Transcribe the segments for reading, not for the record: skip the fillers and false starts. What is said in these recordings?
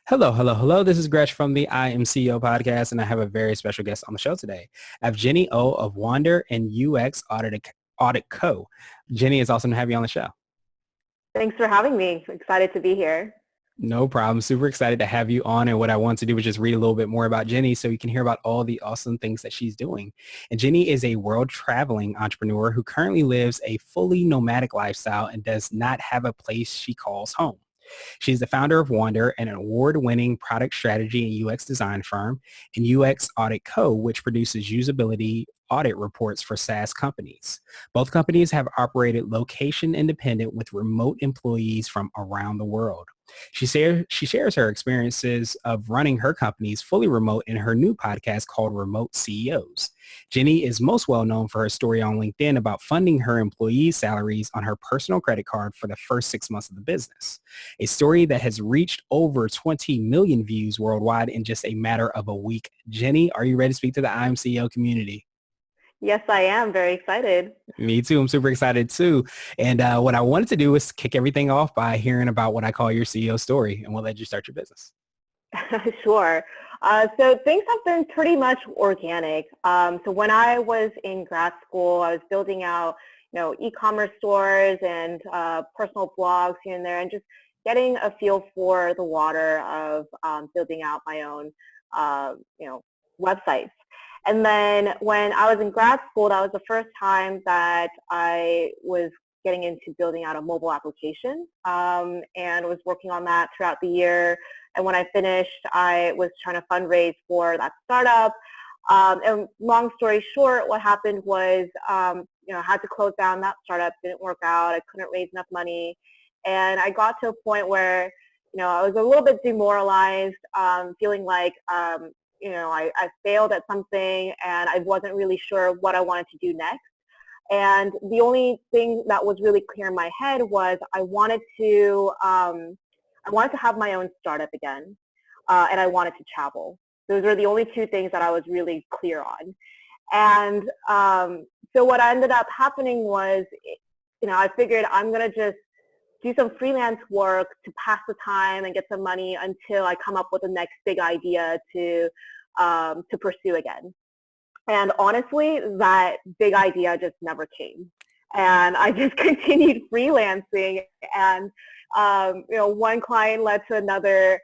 Hello, hello, hello. This is Gresh from the I Am CEO podcast, and I have a very special guest on the show today. I have Jinny O of WANDR and UXAuditCo. Jinny, it's awesome to have you on the show. Thanks for having me. Excited to be here. No problem. Super excited to have you on. And what I want to do is just read a little bit more about Jinny so you can hear about all the awesome things that she's doing. And Jinny is a world traveling entrepreneur who currently lives a fully nomadic lifestyle and does not have a place she calls home. She's the founder of WANDR, an award-winning product strategy and UX design firm, and UXAuditCo, which produces usability audit reports for SaaS companies. Both companies have operated location independent with remote employees from around the world. She shares her experiences of running her companies fully remote in her new podcast called Remote CEOs. Jinny is most well known for her story on LinkedIn about funding her employees' salaries on her personal credit card for the first 6 months of the business, a story that has reached over 20 million views worldwide in just a matter of a week. Jinny, are you ready to speak to the I Am CEO community? Yes, I am. Very excited. Me too. I'm super excited too. And what I wanted to do is kick everything off by hearing about what I call your CEO story and what led you start your business. Sure. So things have been pretty much organic. So when I was in grad school, I was building out, e-commerce stores and personal blogs here and there, and just getting a feel for the water of building out my own, websites. And then when I was in grad school, that was the first time that I was getting into building out a mobile application, and was working on that throughout the year. And when I finished, I was trying to fundraise for that startup. And long story short, what happened was, I had to close down that startup. Didn't work out. I couldn't raise enough money. And I got to a point where, I was a little bit demoralized, feeling like, I failed at something and I wasn't really sure what I wanted to do next. And the only thing that was really clear in my head was I wanted to have my own startup again, and I wanted to travel. Those were the only two things that I was really clear on. And so what ended up happening was, I figured I'm going to just do some freelance work to pass the time and get some money until I come up with the next big idea to pursue again. And honestly, that big idea just never came. And I just continued freelancing, and one client led to another.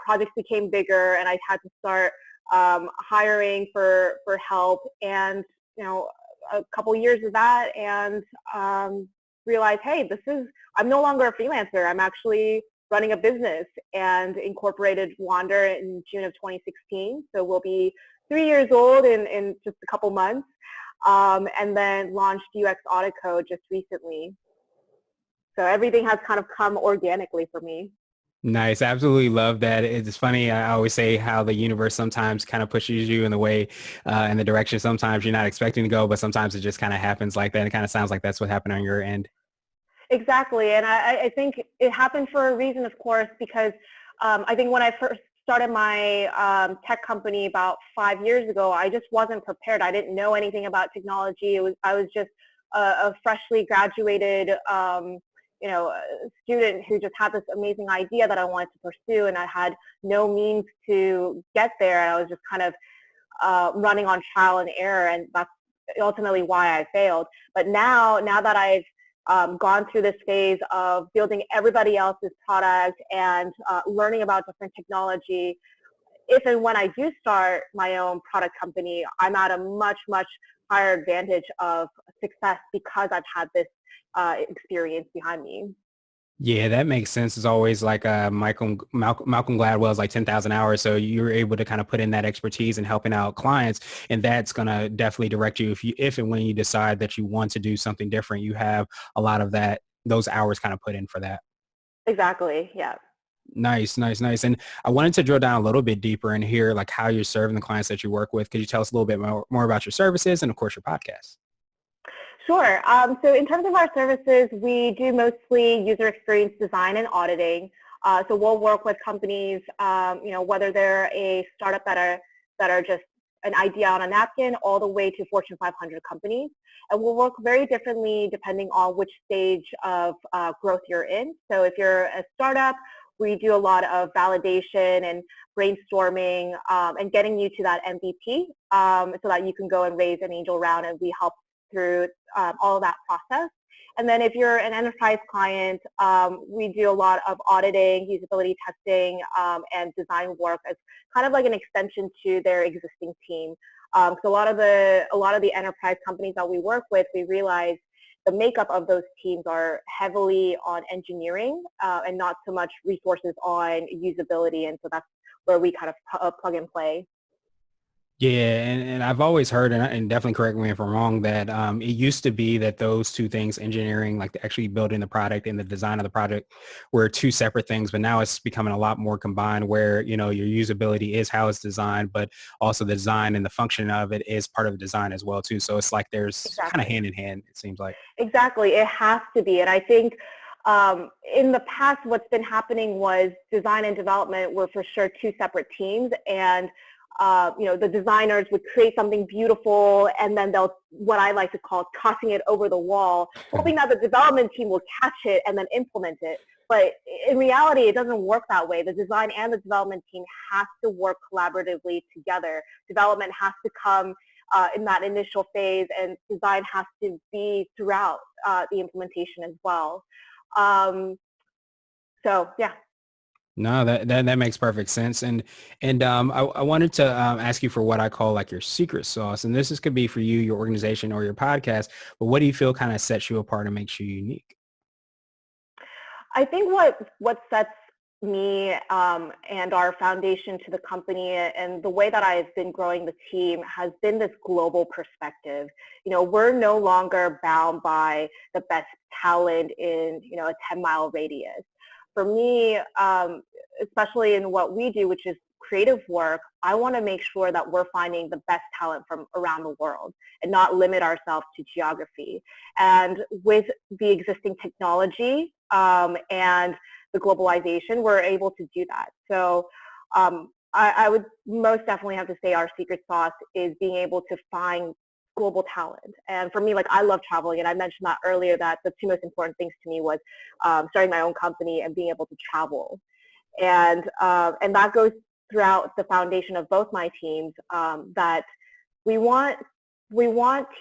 Projects became bigger, and I had to start hiring for help. And a couple years of that, and realized, hey, I'm no longer a freelancer. I'm actually running a business, and incorporated WANDR in June of 2016. So we'll be 3 years old in just a couple months, and then launched UXAuditCo just recently. So everything has kind of come organically for me. Nice. I absolutely love that. It's funny. I always say how the universe sometimes kind of pushes you in the way, in the direction sometimes you're not expecting to go, but sometimes it just kind of happens like that. It kind of sounds like that's what happened on your end. Exactly. And I think it happened for a reason, of course, because I think when I first started my tech company about 5 years ago, I just wasn't prepared. I didn't know anything about technology. I was just a freshly graduated student who just had this amazing idea that I wanted to pursue, and I had no means to get there. And I was just kind of running on trial and error, and that's ultimately why I failed. But now that I've gone through this phase of building everybody else's product and learning about different technology, if and when I do start my own product company, I'm at a much, much higher advantage of success because I've had this experience behind me. Yeah, that makes sense. It's always like Malcolm Gladwell's like 10,000 hours. So you're able to kind of put in that expertise in helping out clients, and that's going to definitely direct you if and when you decide that you want to do something different. You have a lot of those hours kind of put in for that. Exactly. Yeah. Nice, nice, nice. And I wanted to drill down a little bit deeper and hear like how you're serving the clients that you work with. Could you tell us a little bit more about your services and of course your podcast? Sure. So in terms of our services, we do mostly user experience design and auditing. So we'll work with companies, whether they're a startup that are just an idea on a napkin, all the way to Fortune 500 companies. And we'll work very differently depending on which stage of growth you're in. So if you're a startup, we do a lot of validation and brainstorming and getting you to that MVP so that you can go and raise an angel round, and we help through all of that process. And then if you're an enterprise client, we do a lot of auditing, usability testing, and design work as kind of like an extension to their existing team. So a lot of the enterprise companies that we work with, we realize the makeup of those teams are heavily on engineering and not so much resources on usability. And so that's where we kind of plug and play. Yeah, and I've always heard, and definitely correct me if I'm wrong, that it used to be that those two things, engineering, like actually building the product and the design of the project, were two separate things. But now it's becoming a lot more combined where, your usability is how it's designed, but also the design and the function of it is part of the design as well, too. So it's like there's kind of Exactly. hand in hand, it seems like. Exactly. It has to be. And I think in the past, what's been happening was design and development were for sure two separate teams. And the designers would create something beautiful, and then they'll, what I like to call, tossing it over the wall, hoping that the development team will catch it and then implement it. But in reality, it doesn't work that way. The design and the development team have to work collaboratively together. Development has to come in that initial phase, and design has to be throughout the implementation as well. So yeah. No, that makes perfect sense. And I wanted to ask you for what I call like your secret sauce. And could be for you, your organization, or your podcast. But what do you feel kind of sets you apart and makes you unique? I think what sets me and our foundation to the company and the way that I've been growing the team has been this global perspective. We're no longer bound by the best talent in, a 10-mile radius. For me, especially in what we do, which is creative work, I want to make sure that we're finding the best talent from around the world and not limit ourselves to geography. And with the existing technology and the globalization, we're able to do that. So I would most definitely have to say our secret sauce is being able to find global talent. And for me, like, I love traveling, and I mentioned that earlier, that the two most important things to me was starting my own company and being able to travel. And that goes throughout the foundation of both my teams, that we want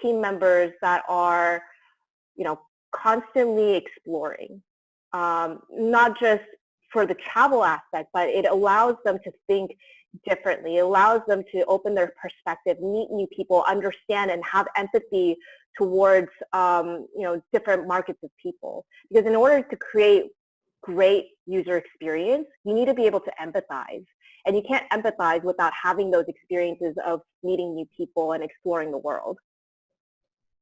team members that are, constantly exploring, not just for the travel aspect, but it allows them to think differently. It allows them to open their perspective, meet new people, understand and have empathy towards, different markets of people. Because in order to create great user experience, you need to be able to empathize. And you can't empathize without having those experiences of meeting new people and exploring the world.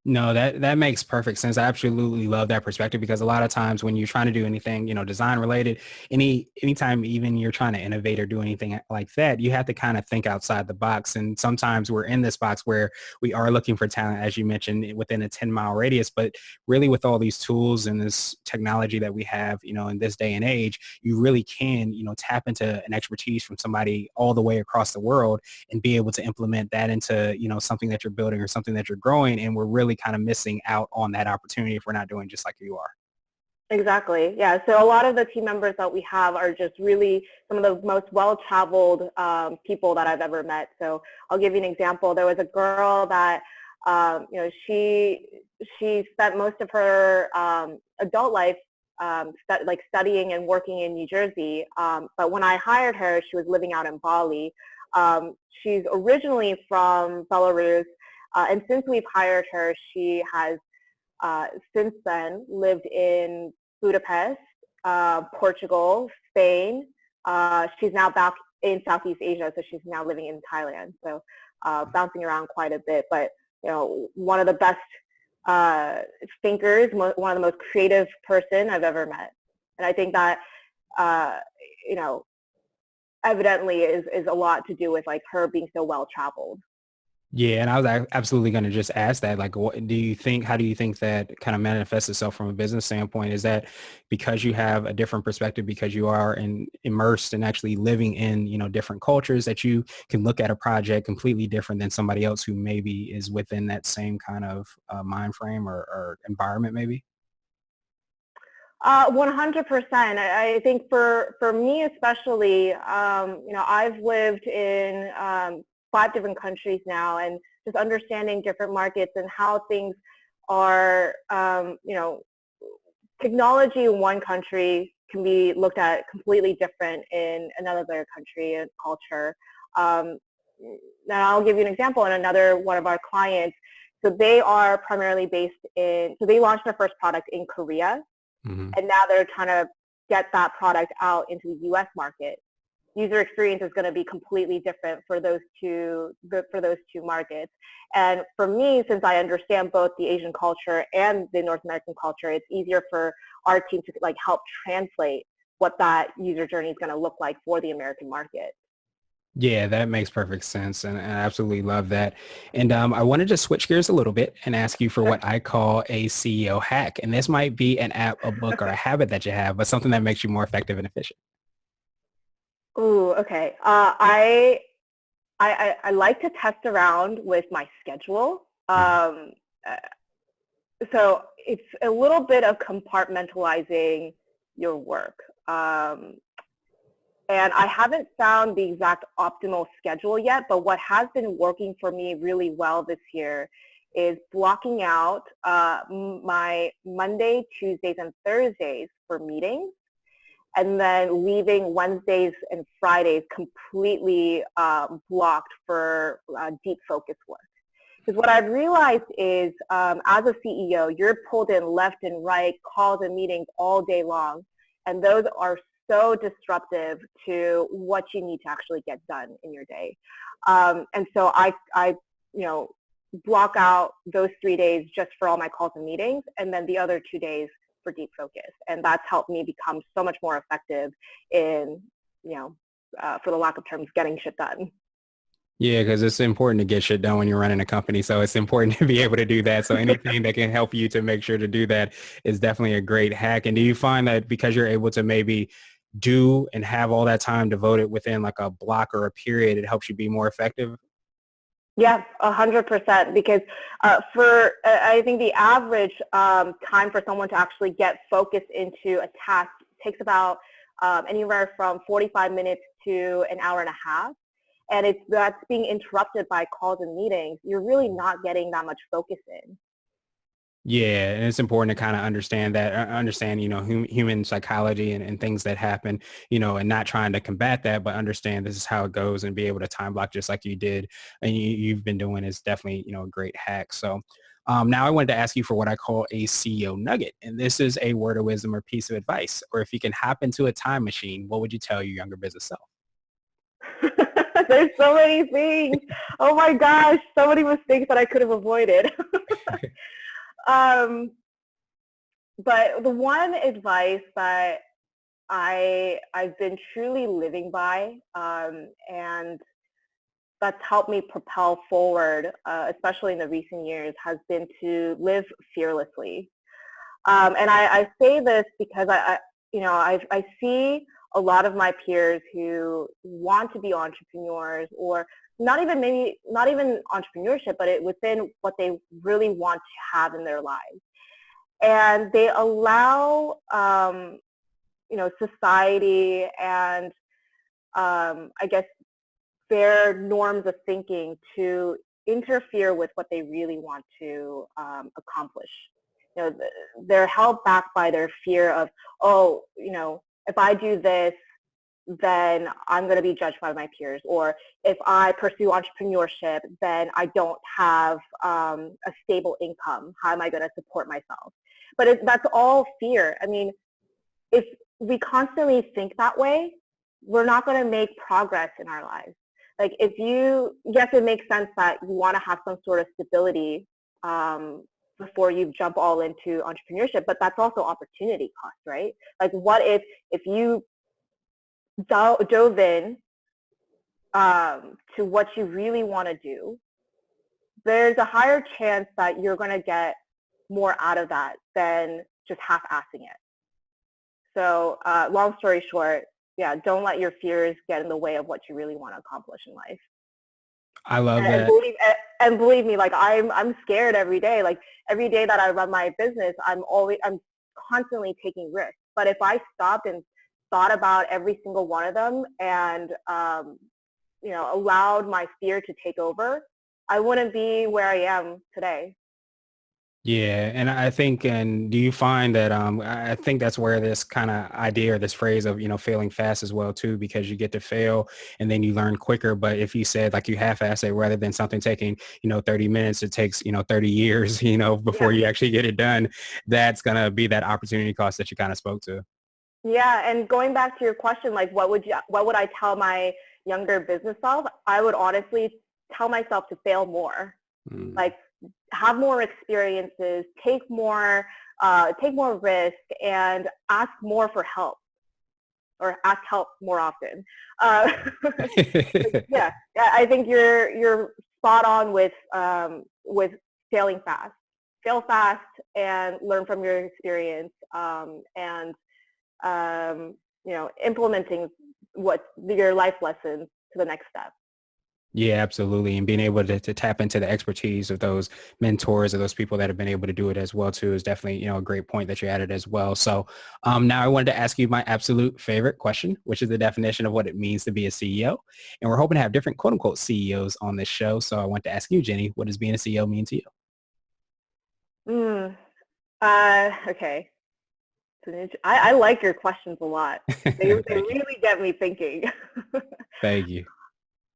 No, that makes perfect sense. I absolutely love that perspective because a lot of times when you're trying to do anything, design related, anytime even you're trying to innovate or do anything like that, you have to kind of think outside the box. And sometimes we're in this box where we are looking for talent, as you mentioned, within a 10-mile radius. But really with all these tools and this technology that we have, in this day and age, you really can, tap into an expertise from somebody all the way across the world and be able to implement that into, something that you're building or something that you're growing. And we're really kind of missing out on that opportunity if we're not doing just like you are. Exactly. Yeah. So a lot of the team members that we have are just really some of the most well-traveled people that I've ever met. So I'll give you an example. There was a girl that, she spent most of her adult life studying and working in New Jersey. But when I hired her, she was living out in Bali. She's originally from Belarus. And since we've hired her, she has since then lived in Budapest, Portugal, Spain. She's now back in Southeast Asia, so she's now living in Thailand. So bouncing around quite a bit, but one of the best thinkers, one of the most creative person I've ever met. And I think that evidently is a lot to do with like her being so well traveled. Yeah, and I was absolutely going to just ask that, like, what do you think, how do you think that kind of manifests itself from a business standpoint? Is that because you have a different perspective, because you are immersed and actually living in, different cultures, that you can look at a project completely different than somebody else who maybe is within that same kind of mind frame or environment maybe? 100%. I think for me especially, I've lived in 5 different countries now, and just understanding different markets and how things are, technology in one country can be looked at completely different in another country and culture. Now I'll give you an example. In another one of our clients, so they are primarily based so they launched their first product in Korea, Mm-hmm. and now they're trying to get that product out into the U.S. market. User experience is going to be completely different for those two markets. And for me, since I understand both the Asian culture and the North American culture, it's easier for our team to help translate what that user journey is going to look like for the American market. Yeah, that makes perfect sense. And I absolutely love that. And I wanted to switch gears a little bit and ask you for what I call a CEO hack. And this might be an app, a book, or a habit that you have, but something that makes you more effective and efficient. Ooh, okay. I like to test around with my schedule. So it's a little bit of compartmentalizing your work. And I haven't found the exact optimal schedule yet, but what has been working for me really well this year is blocking out my Monday, Tuesdays, and Thursdays for meetings, and then leaving Wednesdays and Fridays completely blocked for deep focus work. Because what I've realized is as a CEO, you're pulled in left and right, calls and meetings all day long, and those are so disruptive to what you need to actually get done in your day. And so I block out those 3 days just for all my calls and meetings, and then the other 2 days for deep focus. And that's helped me become so much more effective in, for the lack of terms, getting shit done. Yeah, because it's important to get shit done when you're running a company. So it's important to be able to do that. So anything that can help you to make sure to do that is definitely a great hack. And do you find that because you're able to maybe do and have all that time devoted within like a block or a period, it helps you be more effective? Yeah, 100%. Because I think the average time for someone to actually get focused into a task takes about anywhere from 45 minutes to an hour and a half. And that's being interrupted by calls and meetings. You're really not getting that much focus in. Yeah, and it's important to kind of understand that, understand, human psychology and things that happen, and not trying to combat that, but understand this is how it goes and be able to time block just like you did and you've been doing is definitely, a great hack. So now I wanted to ask you for what I call a CEO nugget. And this is a word of wisdom or piece of advice. Or if you can hop into a time machine, what would you tell your younger business self? There's so many things. Oh my gosh, so many mistakes that I could have avoided. But the one advice that I've been truly living by, and that's helped me propel forward, especially in the recent years, has been to live fearlessly. And I say this because I see a lot of my peers who want to be entrepreneurs, or not even entrepreneurship, but within what they really want to have in their lives. And they allow, society and I guess their norms of thinking to interfere with what they really want to accomplish. They're held back by their fear of, if I do this, then I'm going to be judged by my peers. Or if I pursue entrepreneurship, then I don't have a stable income. How am I going to support myself? But that's all fear. I mean, if we constantly think that way, we're not going to make progress in our lives. Like yes, it makes sense that you want to have some sort of stability before you jump all into entrepreneurship, but that's also opportunity cost, right? Like what if you dove in to what you really want to do, there's a higher chance that you're going to get more out of that than just half-assing it. So long story short, yeah, don't let your fears get in the way of what you really want to accomplish in life. I love And that. believe me, like I'm scared every day. Like every day that I run my business, I'm constantly taking risks. But if I stopped and thought about every single one of them and, allowed my fear to take over, I wouldn't be where I am today. Yeah, and I think, and do you find that I think that's where this kind of idea or this phrase of failing fast as well too, because you get to fail and then you learn quicker. But if you said like you half-ass it rather than something taking 30 minutes, it takes 30 years before Yeah. you actually get it done. That's gonna be that opportunity cost that you kind of spoke to. Yeah, and going back to your question, like what would I tell my younger business self? I would honestly tell myself to fail more. Mm. Like have more experiences, take more risk, and ask more for help, or ask help more often. Yeah, I think you're spot on with failing fast. Fail fast and learn from your experience, and implementing what your life lessons to the next step. Yeah, absolutely. And being able to tap into the expertise of those mentors or those people that have been able to do it as well too is definitely, a great point that you added as well. So now I wanted to ask you my absolute favorite question, which is the definition of what it means to be a CEO. And we're hoping to have different quote unquote CEOs on this show. So I want to ask you, Jenny, what does being a CEO mean to you? Okay. I like your questions a lot. They Thank you. really get me thinking. Thank you.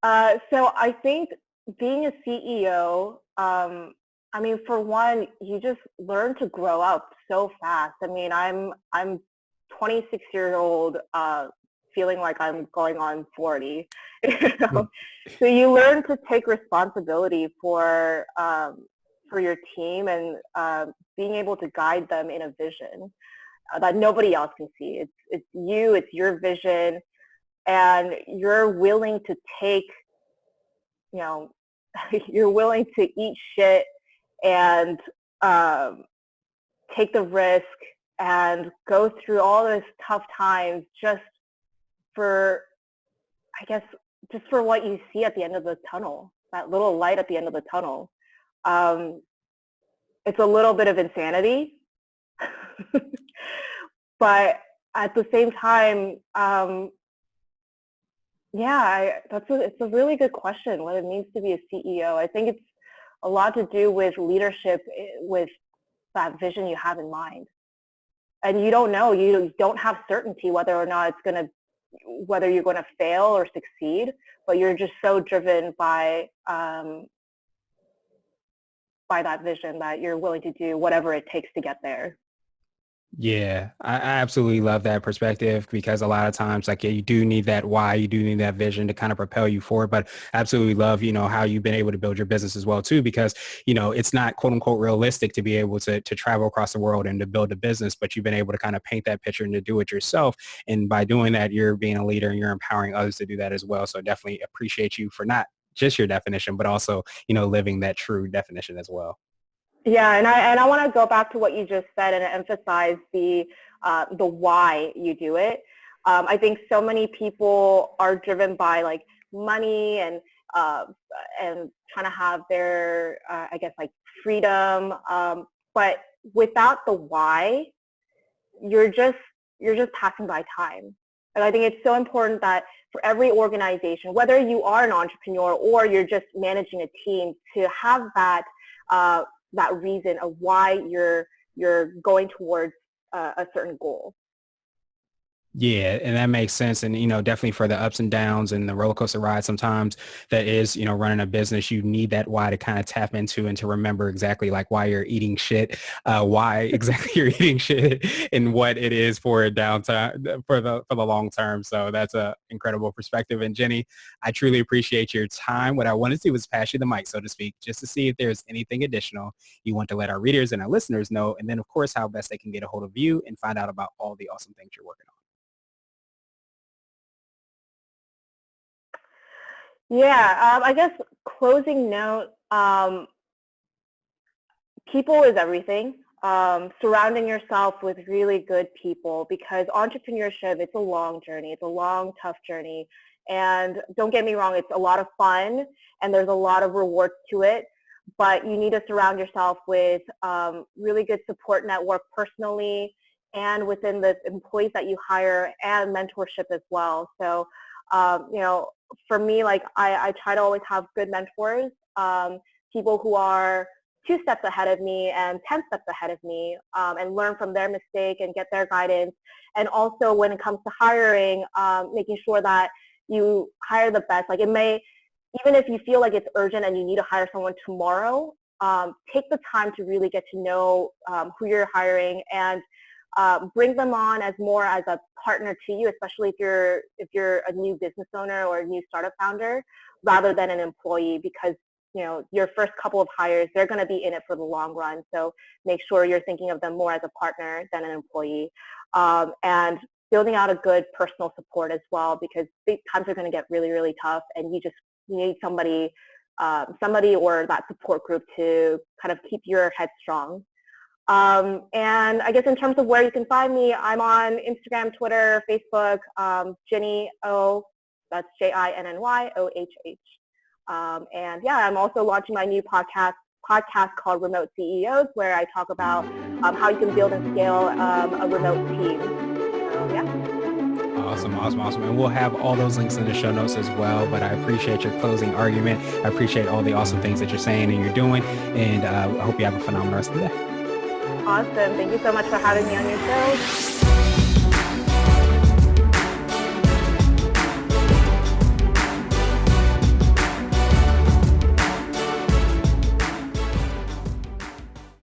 So I think being a CEO, I mean, for one, you just learn to grow up so fast. I mean, I'm 26 years old, feeling like I'm going on 40. So you learn to take responsibility for your team, and being able to guide them in a vision that nobody else can see. It's you, it's your vision, and you're willing to take, you're willing to eat shit and take the risk and go through all those tough times just for, I guess, just for what you see at the end of the tunnel, that little light at the end of the tunnel. It's a little bit of insanity, but at the same time, it's a really good question, what it means to be a CEO. I think it's a lot to do with leadership, with that vision you have in mind. And you don't know, you don't have certainty whether or not whether you're going to fail or succeed, but you're just so driven by that vision that you're willing to do whatever it takes to get there. Yeah, I absolutely love that perspective, because a lot of times, like, yeah, you do need that why, you do need that vision to kind of propel you forward. But I absolutely love, how you've been able to build your business as well too, because, it's not quote unquote realistic to be able to travel across the world and to build a business, but you've been able to kind of paint that picture and to do it yourself. And by doing that, you're being a leader and you're empowering others to do that as well. So definitely appreciate you for not just your definition, but also, living that true definition as well. Yeah, and I want to go back to what you just said and emphasize the why you do it. I think so many people are driven by like money and trying to have their I guess like freedom, but without the why, you're just passing by time. And I think it's so important that for every organization, whether you are an entrepreneur or you're just managing a team, to have that that reason of why you're going towards a certain goal. Yeah, and that makes sense. And, definitely for the ups and downs and the roller coaster ride sometimes that is, running a business, you need that why to kind of tap into and to remember exactly like why you're eating shit, why exactly you're eating shit, and what it is for a downtime for the long term. So that's a incredible perspective. And Jenny, I truly appreciate your time. What I wanted to do was pass you the mic, so to speak, just to see if there's anything additional you want to let our readers and our listeners know. And then, of course, how best they can get a hold of you and find out about all the awesome things you're working on. Yeah, I guess closing note, people is everything. Surrounding yourself with really good people, because entrepreneurship, it's a long journey. It's a long, tough journey. And don't get me wrong, it's a lot of fun and there's a lot of rewards to it, but you need to surround yourself with really good support network personally and within the employees that you hire, and mentorship as well. So, for me, like I try to always have good mentors, people who are 2 steps ahead of me and 10 steps ahead of me, and learn from their mistake and get their guidance. And also when it comes to hiring, making sure that you hire the best. Like even if you feel like it's urgent and you need to hire someone tomorrow, take the time to really get to know who you're hiring, and bring them on as more as a partner to you, especially if you're a new business owner or a new startup founder, rather than an employee, because your first couple of hires, they're going to be in it for the long run. So make sure you're thinking of them more as a partner than an employee, and building out a good personal support as well, because these times are going to get really, really tough, and you need somebody or that support group to kind of keep your head strong. And I guess in terms of where you can find me, I'm on Instagram, Twitter, Facebook, Jinny O, that's JINNYOHH. And yeah, I'm also launching my new podcast called Remote CEOs, where I talk about how you can build and scale a remote team. So yeah. Awesome. And we'll have all those links in the show notes as well. But I appreciate your closing argument. I appreciate all the awesome things that you're saying and you're doing. And I hope you have a phenomenal rest of the day. Awesome. Thank you so much for having me on your show.